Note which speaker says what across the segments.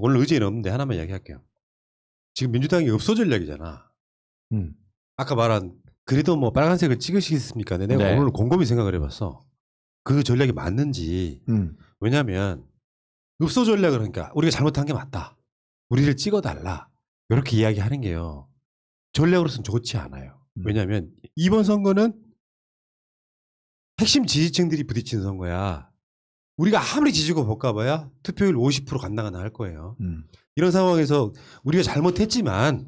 Speaker 1: 오늘 의제는 없는데 하나만 이야기할게요. 지금 민주당이 읍소 전략이잖아. 아까 말한 그래도 뭐 빨간색을 찍으시겠습니까? 내가
Speaker 2: 네.
Speaker 1: 오늘 곰곰이 생각을 해봤어. 그 전략이 맞는지. 왜냐하면 읍소 전략을 하니까 우리가 잘못한 게 맞다. 우리를 찍어달라. 이렇게 이야기하는 게요. 전략으로서는 좋지 않아요. 왜냐하면 이번 선거는 핵심 지지층들이 부딪히는 선거야. 우리가 아무리 지지고 볶아봐야 투표율 50% 간당간당 할 거예요. 이런 상황에서 우리가 잘못했지만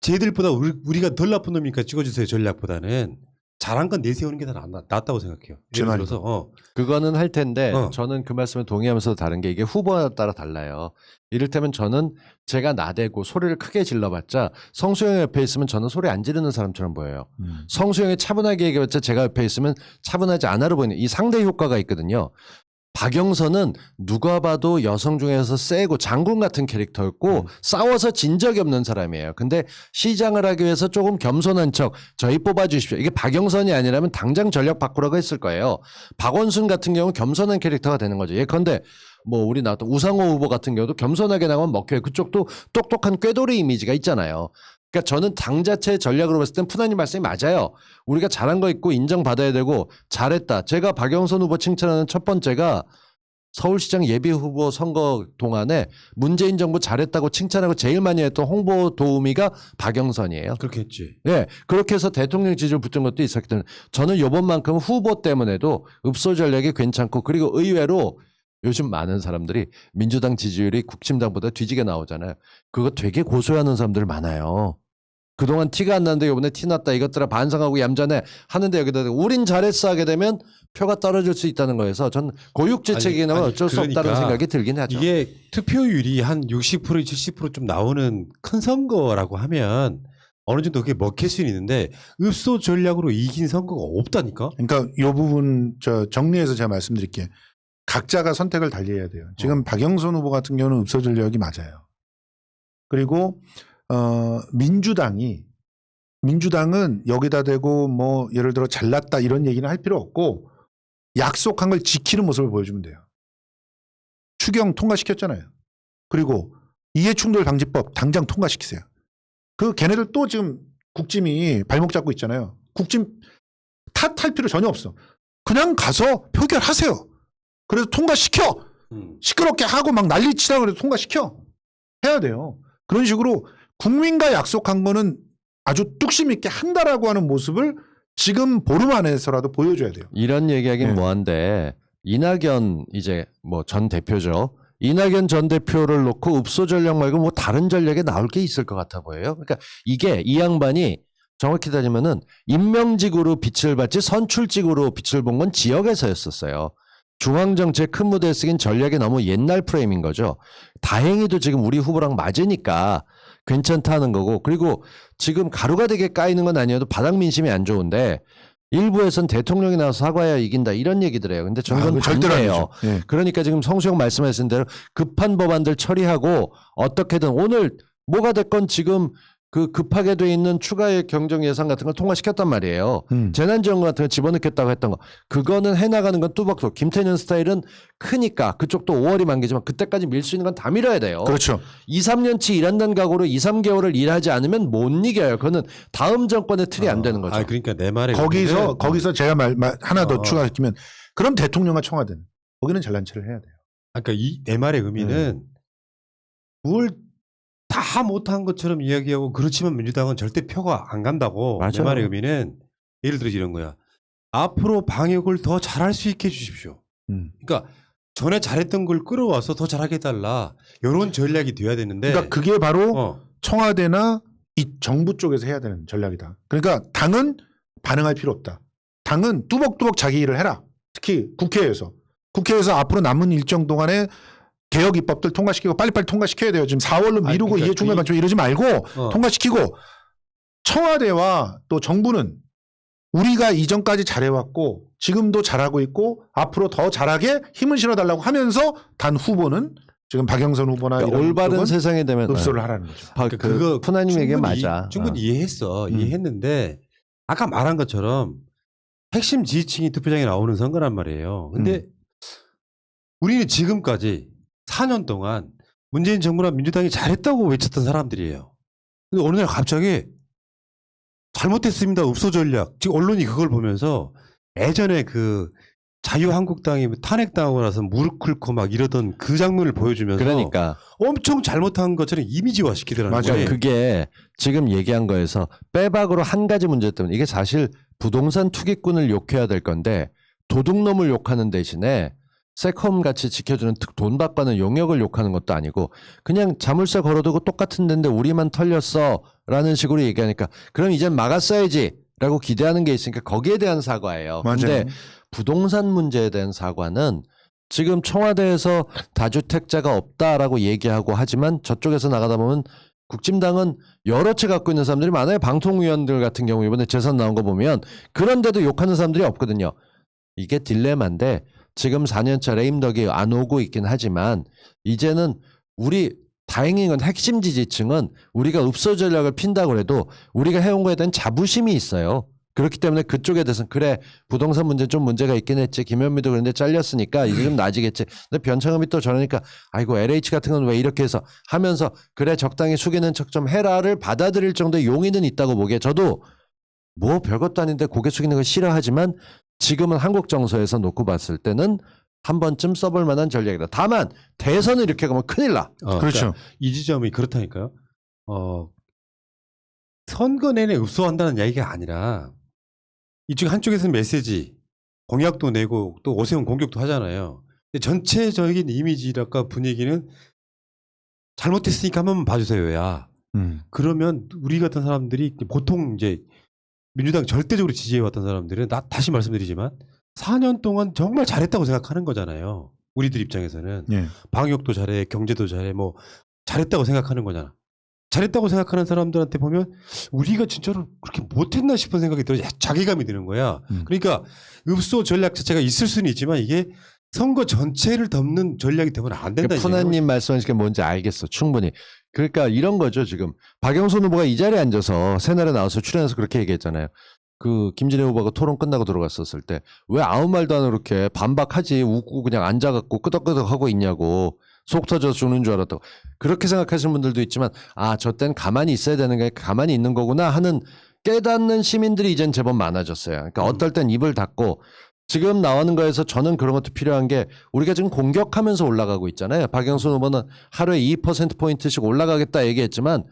Speaker 1: 쟤들보다 우리가 덜 나쁜 놈이니까 찍어주세요 전략보다는 잘한 건 내세우는 게 더 낫다고 생각해요. 예를 들어서
Speaker 2: 그거는 할 텐데 저는 그 말씀에 동의하면서 다른 게 이게 후보에 따라 달라요. 이를테면 저는 제가 나대고 소리를 크게 질러봤자 성수형 옆에 있으면 저는 소리 안 지르는 사람처럼 보여요. 성수형이 차분하게 얘기해봤자 제가 옆에 있으면 차분하지 않아로 보이는 이 상대 효과가 있거든요. 박영선은 누가 봐도 여성 중에서 세고 장군 같은 캐릭터였고 싸워서 진 적이 없는 사람이에요. 근데 시장을 하기 위해서 조금 겸손한 척 저희 뽑아주십시오. 이게 박영선이 아니라면 당장 전략 바꾸라고 했을 거예요. 박원순 같은 경우는 겸손한 캐릭터가 되는 거죠. 예컨대 뭐 우리 나왔던 우상호 후보 같은 경우도 겸손하게 나가면 먹혀요. 그쪽도 똑똑한 꾀돌이 이미지가 있잖아요. 그러니까 저는 당 자체의 전략으로 봤을 땐 푸나님 말씀이 맞아요. 우리가 잘한 거 있고 인정받아야 되고 잘했다. 제가 박영선 후보 칭찬하는 첫 번째가 서울시장 예비후보 선거 동안에 문재인 정부 잘했다고 칭찬하고 제일 많이 했던 홍보 도우미가 박영선이에요.
Speaker 1: 그렇게 했지.
Speaker 2: 네, 그렇게 해서 대통령 지지를 붙은 것도 있었기 때문에 저는 이번만큼 후보 때문에도 읍소 전략이 괜찮고 그리고 의외로 요즘 많은 사람들이 민주당 지지율이 국힘당보다 뒤지게 나오잖아요. 그거 되게 고소하는 사람들 많아요. 그동안 티가 안 나는데 이번에 티 났다 이것들아 반성하고 얌전해 하는데 여기다 우린 잘했어 하게 되면 표가 떨어질 수 있다는 거여서 전 고육지책이 나면 어쩔 수
Speaker 1: 그러니까
Speaker 2: 없다는 생각이 들긴 하죠.
Speaker 1: 이게 투표율이 한 60% 70% 좀 나오는 큰 선거라고 하면 어느 정도 그게 먹힐 수는 있는데 읍소 전략으로 이긴 선거가 없다니까.
Speaker 3: 그러니까 이 부분 정리해서 제가 말씀드릴게요. 각자가 선택을 달리해야 돼요. 지금 박영선 후보 같은 경우는 읍소 전략이 맞아요. 그리고 민주당은 여기다 대고 뭐 예를 들어 잘났다 이런 얘기는 할 필요 없고 약속한 걸 지키는 모습을 보여주면 돼요. 추경 통과시켰잖아요. 그리고 이해충돌 방지법 당장 통과시키세요. 걔네들 또 지금 국짐이 발목 잡고 있잖아요. 국짐 탓할 필요 전혀 없어. 그냥 가서 표결하세요. 그래서 통과시켜. 시끄럽게 하고 막 난리치다 그래도 통과시켜. 해야 돼요. 그런 식으로 국민과 약속한 거는 아주 뚝심 있게 한다라고 하는 모습을 지금 보름 안에서라도 보여줘야 돼요.
Speaker 2: 이런 얘기하긴
Speaker 3: 네.
Speaker 2: 뭐한데 이낙연 이제 뭐 전 대표죠. 이낙연 전 대표를 놓고 읍소 전략 말고 뭐 다른 전략에 나올 게 있을 것 같아 보여요. 그러니까 이게 이 양반이 정확히 따지면은 임명직으로 빛을 발지 선출직으로 빛을 본 건 지역에서였었어요. 중앙정치의 큰 무대에 쓰긴 전략이 너무 옛날 프레임인 거죠. 다행히도 지금 우리 후보랑 맞으니까 괜찮다는 거고 그리고 지금 가루가 되게 까이는 건 아니어도 바닥 민심이 안 좋은데 일부에선 대통령이 나와서 사과해야 이긴다 이런 얘기들 해요. 근데 저는 그건 반대예요.
Speaker 3: 네.
Speaker 2: 그러니까 지금 성수형 말씀하신 대로 급한 법안들 처리하고 어떻게든 오늘 뭐가 됐건 지금 그 급하게 돼 있는 추가의 경정 예산 같은 걸 통과시켰단 말이에요. 재난지원금 같은 거 집어넣겠다고 했던 거. 그거는 해나가는 건 뚜벅뚜벅. 김태년 스타일은 크니까 그쪽도 5월이 만기지만 그때까지 밀 수 있는 건 다 밀어야 돼요.
Speaker 3: 그렇죠.
Speaker 2: 2, 3년치 일한다는 각오로 2, 3개월을 일하지 않으면 못 이겨요. 그거는 다음 정권의 틀이 안 되는 거죠.
Speaker 1: 그러니까 내 말에
Speaker 3: 거기서 제가 하나 더 추가시키면 그럼 대통령과 청와대는 거기는 잘난 체를 해야 돼요.
Speaker 1: 그러니까 내 말의 의미는 뭘 다 못한 것처럼 이야기하고 그렇지만 민주당은 절대 표가 안 간다고.
Speaker 2: 맞아요.
Speaker 1: 내 말의 의미는 예를 들어 이런 거야. 앞으로 방역을 더 잘할 수 있게 해주십시오. 그러니까 전에 잘했던 걸 끌어와서 더 잘하게 해달라. 이런 전략이 돼야 되는데.
Speaker 3: 그러니까 그게 바로 청와대나 이 정부 쪽에서 해야 되는 전략이다. 그러니까 당은 반응할 필요 없다. 당은 뚜벅뚜벅 자기 일을 해라. 특히 국회에서 앞으로 남은 일정 동안에 개혁 입법들 통과시키고 빨리빨리 통과시켜야 돼요. 지금 4월로 미루고
Speaker 1: 그러니까
Speaker 3: 이해충돌 반점 이러지 말고 통과시키고 청와대와 또 정부는 우리가 이전까지 잘해왔고 지금도 잘하고 있고 앞으로 더 잘하게 힘을 실어달라고 하면서 단 후보는 지금 박영선 후보나
Speaker 2: 그러니까
Speaker 3: 이런
Speaker 2: 올바른 세상에 되면
Speaker 3: 읍소를 하라는 거죠.
Speaker 1: 그거
Speaker 2: 푸나님 얘기 맞아.
Speaker 1: 충분히 이해했는데 아까 말한 것처럼 핵심 지지층이 투표장에 나오는 선거란 말이에요. 근데 우리는 지금까지 4년 동안 문재인 정부나 민주당이 잘했다고 외쳤던 사람들이에요. 근데 어느 날 갑자기 잘못됐습니다. 읍소 전략. 지금 언론이 그걸 보면서 예전에 그 자유한국당이 탄핵당하고 나서 무릎 꿇고 막 이러던 그 장면을 보여주면서
Speaker 2: 그러니까
Speaker 1: 엄청 잘못한 것처럼 이미지화 시키더라고요.
Speaker 3: 맞아요.
Speaker 2: 그게 지금 얘기한 거에서 빼박으로 한 가지 문제 때문에 이게 사실 부동산 투기꾼을 욕해야 될 건데 도둑놈을 욕하는 대신에 세컴 같이 지켜주는 돈 받고는 용역을 욕하는 것도 아니고 그냥 자물쇠 걸어두고 똑같은 데인데 우리만 털렸어 라는 식으로 얘기하니까 그럼 이젠 막았어야지 라고 기대하는 게 있으니까 거기에 대한 사과예요.
Speaker 3: 맞아요.
Speaker 2: 근데 부동산 문제에 대한 사과는 지금 청와대에서 다주택자가 없다라고 얘기하고 하지만 저쪽에서 나가다 보면 국진당은 여러 채 갖고 있는 사람들이 많아요. 방통위원들 같은 경우 이번에 재산 나온 거 보면 그런데도 욕하는 사람들이 없거든요. 이게 딜레마인데 지금 4년차 레임덕이 안 오고 있긴 하지만 이제는 우리 다행인 건 핵심 지지층은 우리가 읍소 전략을 핀다고 해도 우리가 해온 거에 대한 자부심이 있어요. 그렇기 때문에 그쪽에 대해서는 그래 부동산 문제 좀 문제가 있긴 했지 김현미도 그런데 잘렸으니까 이제 좀 나아지겠지. 근데 변창흠이 또 저러니까 아이고 LH 같은 건 왜 이렇게 해서 하면서 그래 적당히 숙이는 척 좀 해라를 받아들일 정도의 용의는 있다고 보기에 저도 뭐 별것도 아닌데 고개 숙이는 걸 싫어하지만 지금은 한국 정서에서 놓고 봤을 때는 한 번쯤 써볼 만한 전략이다. 다만 대선을 이렇게 가면 큰일 나.
Speaker 3: 그렇죠.
Speaker 1: 그러니까 이 지점이 그렇다니까요. 선거 내내 읍소한다는 얘기가 아니라 이쪽 한쪽에서는 메시지 공약도 내고 또 오세훈 공격도 하잖아요. 근데 전체적인 이미지랄까 분위기는 잘못했으니까 한 번만 봐주세요야. 그러면 우리 같은 사람들이 보통 이제 민주당 절대적으로 지지해왔던 사람들은 다시 말씀드리지만 4년 동안 정말 잘했다고 생각하는 거잖아요. 우리들 입장에서는
Speaker 3: 예.
Speaker 1: 방역도 잘해, 경제도 잘해, 뭐 잘했다고 생각하는 거잖아. 잘했다고 생각하는 사람들한테 보면 우리가 진짜로 그렇게 못했나 싶은 생각이 들어 자괴감이 드는 거야. 그러니까 읍소 전략 자체가 있을 수는 있지만 이게 선거 전체를 덮는 전략이 되면 안 된다.
Speaker 2: 푸나님 말씀하신 게 뭔지 알겠어. 충분히. 그러니까 이런 거죠. 지금 박영선 후보가 이 자리에 앉아서 새날에 나와서 출연해서 그렇게 얘기했잖아요. 그 김진애 후보가 토론 끝나고 들어갔었을 때 왜 아무 말도 안 하고 이렇게 반박하지 웃고 그냥 앉아갖고 끄덕끄덕 하고 있냐고 속 터져 주는 줄 알았다고 그렇게 생각하시는 분들도 있지만 아 저 땐 가만히 있어야 되는 게 가만히 있는 거구나 하는 깨닫는 시민들이 이젠 제법 많아졌어요. 그러니까 어떨 땐 입을 닫고 지금 나오는 거에서 저는 그런 것도 필요한 게 우리가 지금 공격하면서 올라가고 있잖아요. 박영선 후보는 하루에 2%포인트씩 올라가겠다 얘기했지만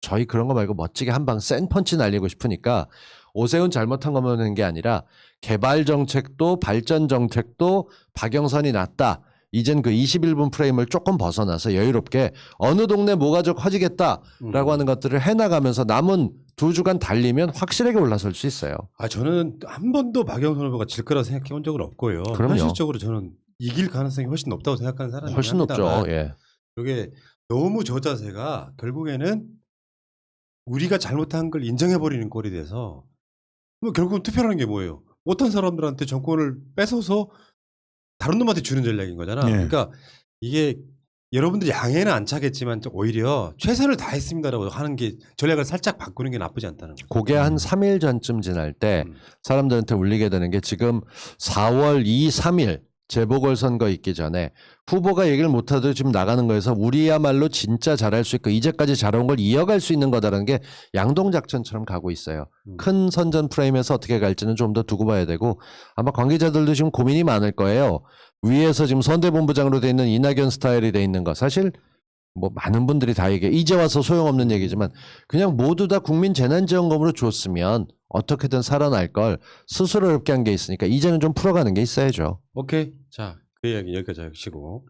Speaker 2: 저희 그런 거 말고 멋지게 한 방 센 펀치 날리고 싶으니까 오세훈 잘못한 것만 하는 게 아니라 개발 정책도 발전 정책도 박영선이 낫다. 이젠 그 21분 프레임을 조금 벗어나서 여유롭게 어느 동네 뭐가 커지겠다라고 하는 것들을 해나가면서 남은 2주간 달리면 확실하게 올라설 수 있어요.
Speaker 1: 저는 한 번도 박영선 후보가 질 거라 생각해 본 적은 없고요.
Speaker 2: 그럼요.
Speaker 1: 현실적으로 저는 이길 가능성이 훨씬 높다고 생각하는 사람이긴
Speaker 2: 훨씬 높죠.
Speaker 1: 합니다만
Speaker 2: 예.
Speaker 1: 이게 너무 저 자세가 결국에는 우리가 잘못한 걸 인정해버리는 꼴이 돼서 뭐 결국은 투표라는 게 뭐예요? 못한 사람들한테 정권을 뺏어서 다른 놈한테 주는 전략인 거잖아.
Speaker 3: 예.
Speaker 1: 그러니까 이게 여러분들이 양해는 안 차겠지만 오히려 최선을 다했습니다라고 하는 게 전략을 살짝 바꾸는 게 나쁘지 않다는 거죠.
Speaker 2: 그게 한 3일 전쯤 지날 때
Speaker 1: 음.
Speaker 2: 사람들한테 울리게 되는 게 지금 4월 2, 3일 재보궐선거 있기 전에 후보가 얘기를 못하도 지금 나가는 거에서 우리야말로 진짜 잘할 수 있고 이제까지 잘한 걸 이어갈 수 있는 거다라는 게 양동작전처럼 가고 있어요. 큰 선전 프레임에서 어떻게 갈지는 좀 더 두고 봐야 되고 아마 관계자들도 지금 고민이 많을 거예요. 위에서 지금 선대본부장으로 돼 있는 이낙연 스타일이 돼 있는 거 사실 뭐 많은 분들이 다 얘기해 이제 와서 소용없는 얘기지만 그냥 모두 다 국민 재난지원금으로 줬으면 어떻게든 살아날 걸 스스로 어렵게 한 게 있으니까 이제는 좀 풀어가는 게 있어야죠.
Speaker 1: 오케이. 자, 그 이야기 여기까지 하시고